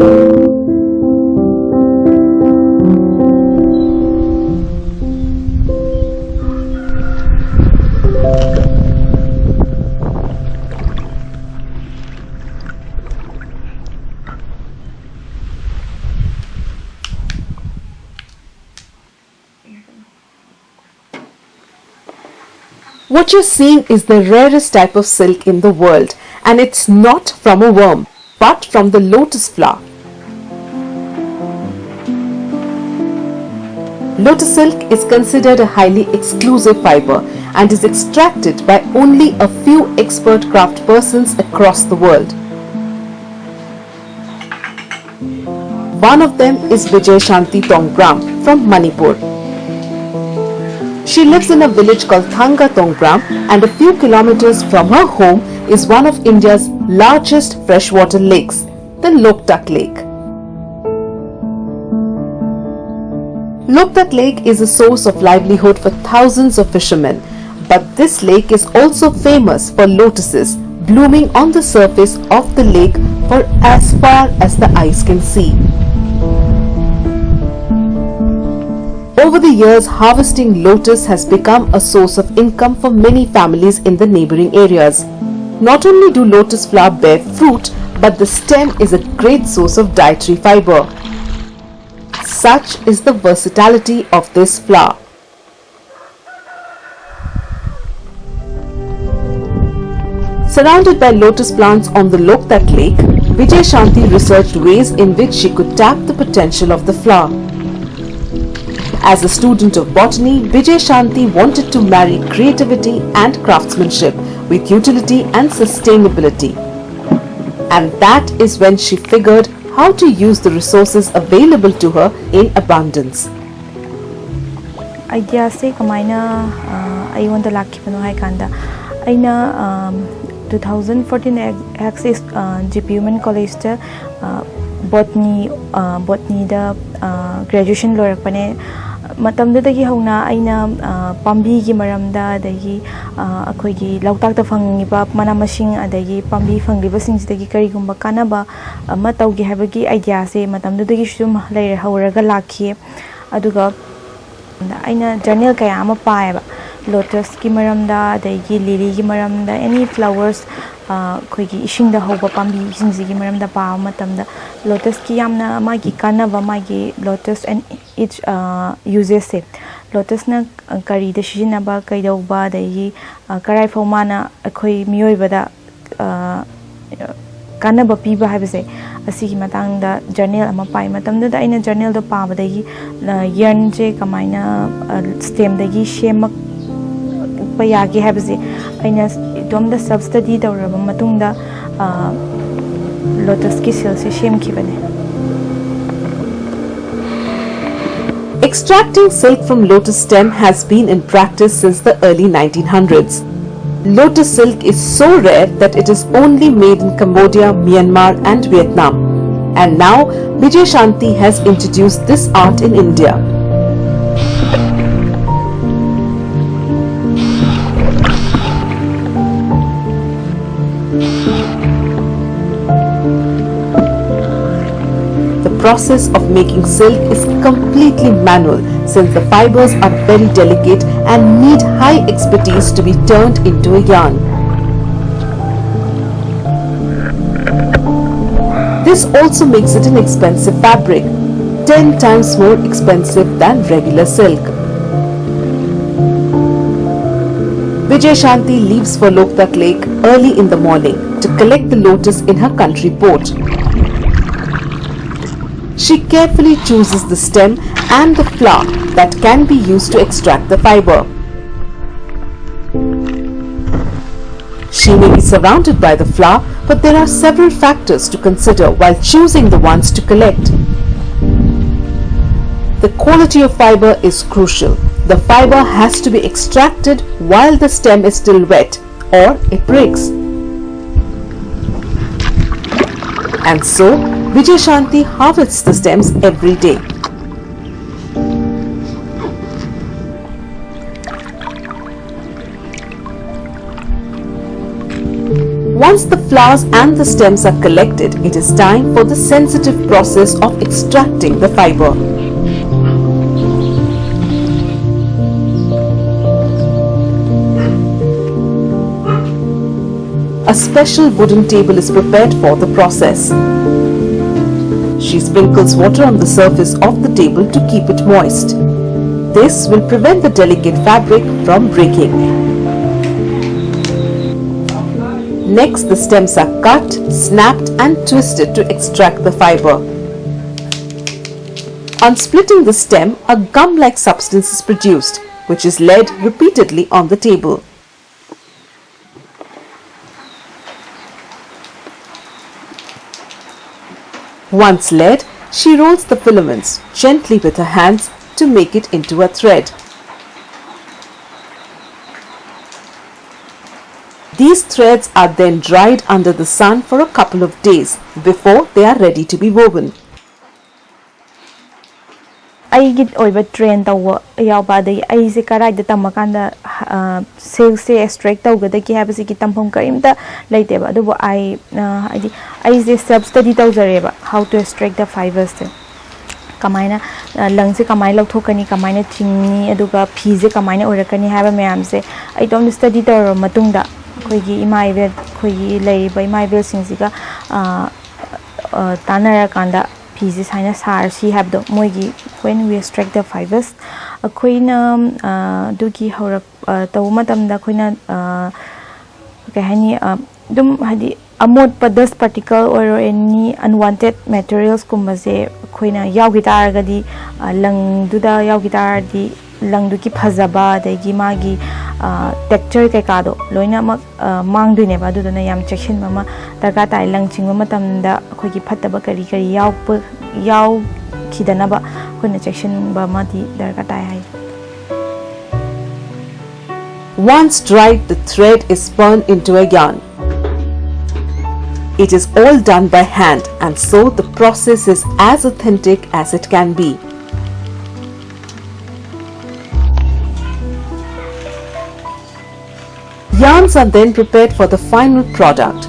What you're seeing is the rarest type of silk in the world, and it's not from a worm, but from the lotus flower. Lotus silk is considered a highly exclusive fiber and is extracted by only a few expert craft persons across the world. One of them is Bijayshanti Tongbram from Manipur. She lives in a village called Tongbram, and a few kilometers from her home is one of India's largest freshwater lakes, the Lotus Lake. Lotus Lake is a source of livelihood for thousands of fishermen, but this lake is also famous for lotuses blooming on the surface of the lake for as far as the eyes can see. Over the years, harvesting lotus has become a source of income for many families in the neighboring areas. Not only do lotus flower bear fruit, but the stem is a great source of dietary fiber. Such is the versatility of this flower. Surrounded by lotus plants on the Lotus Lake, Bijayshanti researched ways in which she could tap the potential of the flower. As a student of botany, Bijayshanti wanted to marry creativity and craftsmanship with utility and sustainability. And that is when she figured how to use the resources available to her in abundance. Idea se kamaina ayonda lakibano hai kanda aina 2014 access GP Human College ta botany da graduation lorakpane matamdagi hauna aina pambi gi maramda adagi akhoigi lautak ta phangiba mana masing adagi pambi phangliba singsidagi karigumba kanaba ama tawgi habagi idea se matamdagi sum leire hauraga lakhi aduga aina journal kaya ama paeba lotus ki maramda adagi lily gi maramda any flowers khoigi ising da hoba pambi singsi gi maramda pa matamda lotus ki yamna magi kanaba magi lotus and its uses se lotus na kari da shinaba kaidauba dai karai fomana akhoi miyoibada kanaba piba habise asigi matangda journal ama pai matamda da aina journal do pa badagi yarn je kamaina stem dagi shemak payagi habise aina domda sub study tawraba matungda lotus ki sil se shem khibane. Extracting silk from lotus stem has been in practice since the early 1900s. Lotus silk is so rare that it is only made in Cambodia, Myanmar and Vietnam. And now Bijayshanti has introduced this art in India. The process of making silk is completely manual since the fibers are very delicate and need high expertise to be turned into a yarn. This also makes it an expensive fabric, 10 times more expensive than regular silk. Bijayshanti leaves for Lotus Lake early in the morning to collect the lotus in her country port. She carefully chooses the stem and the flower that can be used to extract the fiber. She may be surrounded by the flower, but there are several factors to consider while choosing the ones to collect. The quality of fiber is crucial. The fiber has to be extracted while the stem is still wet, or it breaks. And so, Bijayshanti harvests the stems every day. Once the flowers and the stems are collected, it is time for the sensitive process of extracting the fibre. A special wooden table is prepared for the process. She sprinkles water on the surface of the table to keep it moist. This will prevent the delicate fabric from breaking. Next, the stems are cut, snapped and twisted to extract the fibre. On splitting the stem, a gum-like substance is produced, which is laid repeatedly on the table. Once laid, she rolls the filaments gently with her hands to make it into a thread. These threads are then dried under the sun for a couple of days before they are ready to be woven. I get over train to Yabadi, I say Karai Tamakanda sales extract over the Kihabasiki Tampon Karimta later. I say self study to how to extract the fibers. Kamina lungs Kamaila Tokani Kamina Chini, Eduka, Pizza Kamina or Kani have a mam say, I don't study to Matunda, Kogi, my bed, Kogi lay by my bill Sinsiga Tanara Kanda. Pieces highness she have the moigi when we extract the fibers a queen duki horror taumatam da queen dum hadi amod dust particle or any unwanted materials kumase queen yaw guitar gadi lang duda yaw guitar di lang duki phazaba degi magi texture ke kado loina mak mang duine ba du na yam section mama daga tai lang chingwa matam da khoi gi phattaba kari kari yaw khidana ba khoi section ba ma di daga tai hai. Once dried, the thread is spun into a yarn. It is all done by hand, and so the process is as authentic as it can be. Yarns are then prepared for the final product.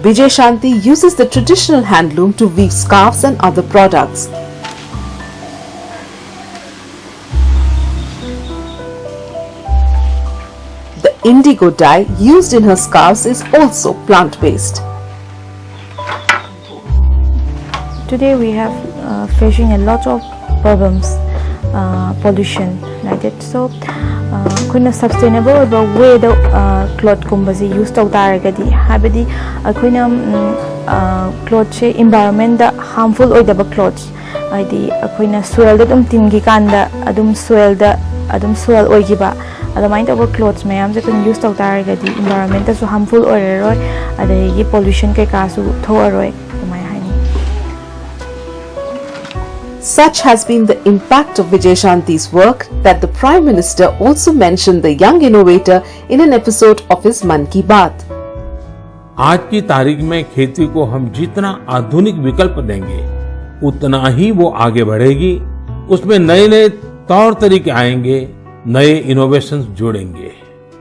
Bijayshanti uses the traditional handloom to weave scarves and other products. The indigo dye used in her scarves is also plant-based. Today we have facing a lot of problems. Pollution like that, so kuna sustainable way the cloth kumbasi use to taragadi habadi kuna cloth environment da harmful or the clothes id kuna soil that timgi kanda adum soil oigiba other mind of clothes mayam that can use to taragadi environment so harmful or adagi pollution ke kasu thoaroi. Such has been the impact of Bijayshanti's work that the Prime Minister also mentioned the young innovator in an episode of his Man Ki Baat. आज की तारीख में खेती को हम जितना आधुनिक विकल्प देंगे उतना ही वो आगे बढ़ेगी, उसमें नए नए तौर तरीके आएंगे, नए इनोवेशंस जुड़ेंगे।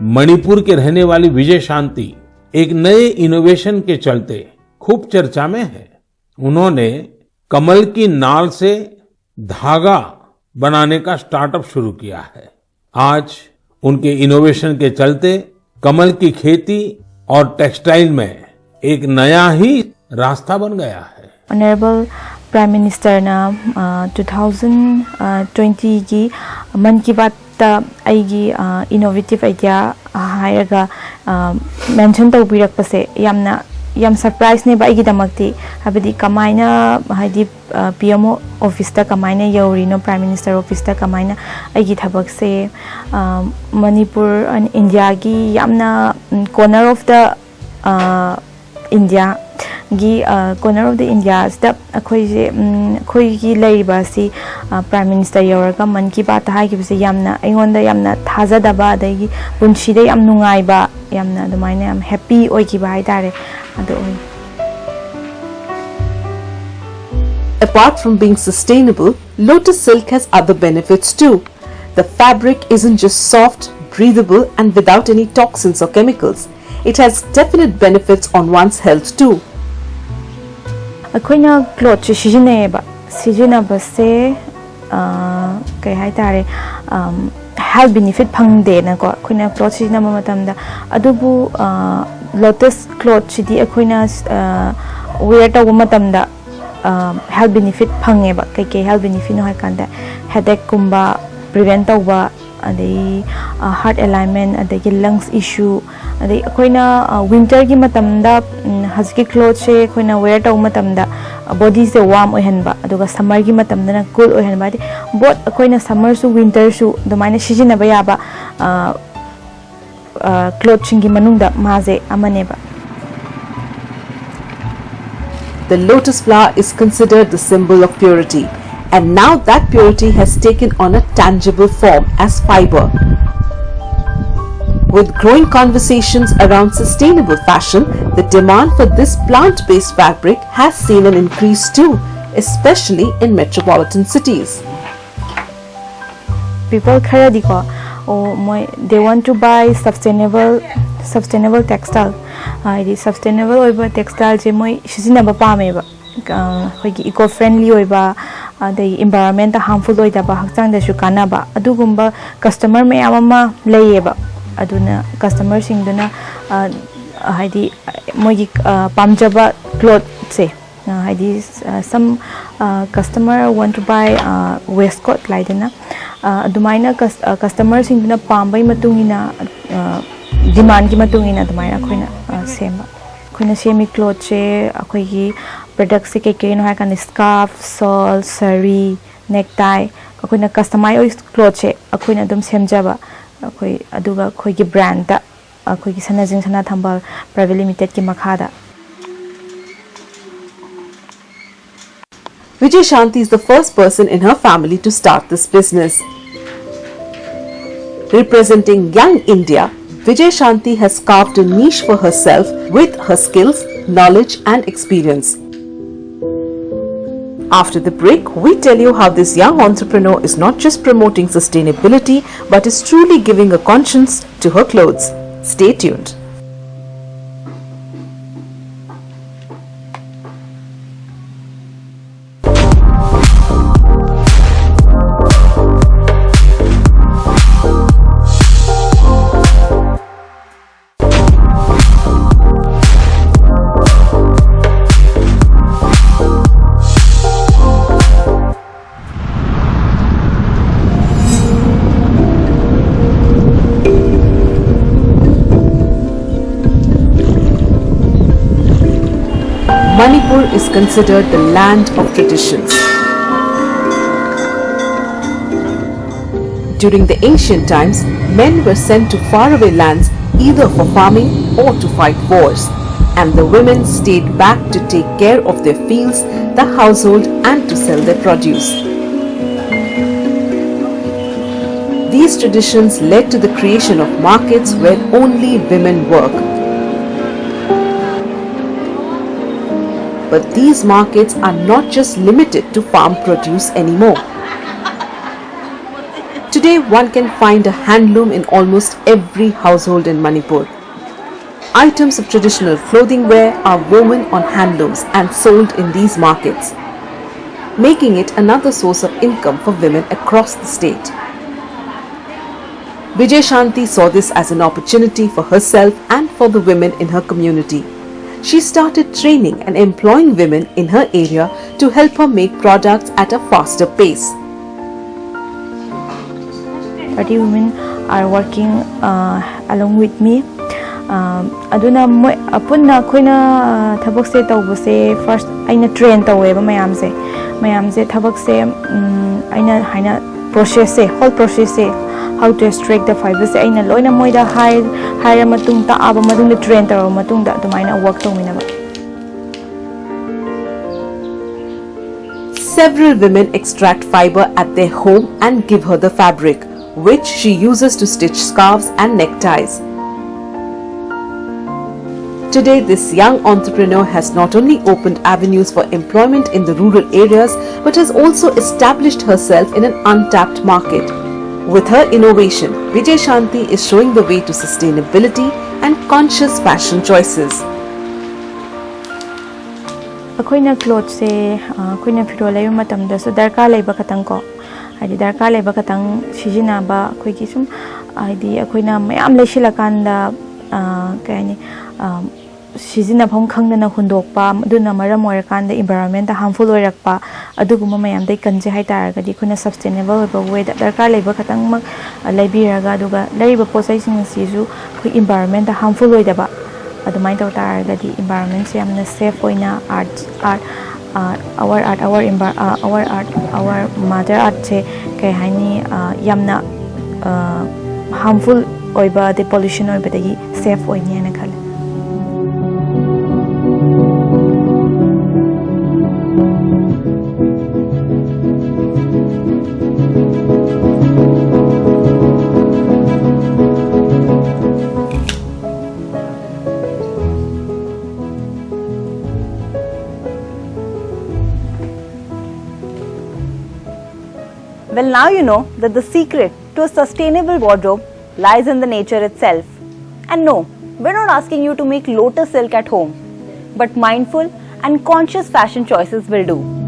मणिपुर के रहने वाली विजयशांति एक नए इनोवेशन के चलते खूब चर्चा में है। उन्होंने कमल की नाल से धागा बनाने का स्टार्टअप शुरू किया है। आज उनके इनोवेशन के चलते कमल की खेती और टेक्सटाइल में एक नया ही रास्ता बन गया है। ऑनरेबल प्राइम मिनिस्टर ना 2020 की मन की बात आईगी इनोवेटिव आइडिया हायरगा मेंशन तौबिरकपसे yam surprise ne ba igi damakti habidi kamaina haidi PMO office ta kamaina yauri no prime minister office ta kamaina igi thabak se Manipur and India gi yamna corner of the India gi corner of the India step khoi gi leiba si prime minister yauraga man ki baat ha gi se yamna aingonda yamna thajadaba dagi punshi de yam nungai ba yamna dumaina am happy oi ki ba haidare. Apart from being sustainable, Lotus silk has other benefits too. The fabric isn't just soft, breathable and without any toxins or chemicals. It has definite benefits on one's health too. Akoina cloth sizineba se kai hai tare health benefit phangde na ko akoina cloth sizinaba matamda adubu lotus cloth sidi akoina wear ta matamda health benefit phangeba kai health benefit no hai kanda headache kumba prevent tauba adai heart alignment adai lungs issue adai akoina winter gi matamda hazki cloth se akoina wear tau matamda body se warm oihanba aduga summer gi matamda na cool oihanba di both akoina summer su winter su domaina sijinaba yaba cloth singi manungda maze amaneba. The lotus flower is considered the symbol of purity, and now that purity has taken on a tangible form as fibre. With growing conversations around sustainable fashion, the demand for this plant-based fabric has seen an increase too, especially in metropolitan cities. People they want to buy sustainable textile. Sustainable oiba textile je moi sizinaba pameba eco friendly oiba the environment harmful oidaba hakchang da su kanaba adugumba customer mayam ama leyeba aduna customer singduna haidi moi pamjaba cloth se haidi some customer want to buy waistcoat laidana adumaina customer singduna pambai matungina demand ki matungina adumaina khoina sema khoina semi cloth che akhoi gi product se ke no ha kan scarf shawl sari necktie akhoi customize cloth che akhoi adum semjaba akhoi aduga khoi gi brand ta akhoi gi sanajing sana thambal private limited ki makhada. Bijayshanti is the first person in her family to start this business. Representing young India, Bijayshanti has carved a niche for herself with her skills, knowledge and experience. After the break, we tell you how this young entrepreneur is not just promoting sustainability but is truly giving a conscience to her clothes. Stay tuned. Manipur is considered the land of traditions. During the ancient times, men were sent to faraway lands either for farming or to fight wars, and the women stayed back to take care of their fields, the household and to sell their produce. These traditions led to the creation of markets where only women work. But these markets are not just limited to farm produce anymore. Today one can find a handloom in almost every household in Manipur. Items of traditional clothing wear are woven on handlooms and sold in these markets, making it another source of income for women across the state. Bijayshanti saw this as an opportunity for herself and for the women in her community. She started training and employing women in her area to help her make products at a faster pace. 30 women are working along with me. Aduna apunna khoina thabak se tawbase first aina train taweba mayam se thabak se aina haina process se whole process se how to extract the fibre se aina loina moida hire matung ta aba matung le train taraw matung da dumaina work tawminaba. Several women extract fibre at their home and give her the fabric, which she uses to stitch scarves and neckties. Today, this young entrepreneur has not only opened avenues for employment in the rural areas, but has also established herself in an untapped market. With her innovation, Bijayshanti is showing the way to sustainability and conscious fashion choices. अखोइना cloth से अखोइना फिरो लेब मतमदा सो दरकार लेबा खतंग को हाइदि दरकार लेबा खतंग सिजिनाबा अखोइगी सुम हाइदि अखोइना मयाम लेसिलकांदा कायनि सिजिनाफम खंगना हुंदोकपा अदुना मरम ओरकांदा एनवायरनमेंट हार्मफुल ओरकपा अदुगुम मयाम दai कंजे हाइतारगदि खुना सस्टेनेबल ओइबा वे दरकार लेबा खतंग मक लेबिरगा दुगा लेरिबा पोसाइसिंग सिजु खु एनवायरनमेंट हार्मफुल ओइदबा अदुमाइन तौ तारगदि एनवायरनमेंट से यामना सेफ ओइना our mother art से कई हाइनी यामना हार्मफुल ओइबा दे पोल्यूशन ओइबा दगी सेफ ओइनी ना खले Well, now you know that the secret to a sustainable wardrobe lies in the nature itself. And no, we're not asking you to make Lotus silk at home, but mindful and conscious fashion choices will do.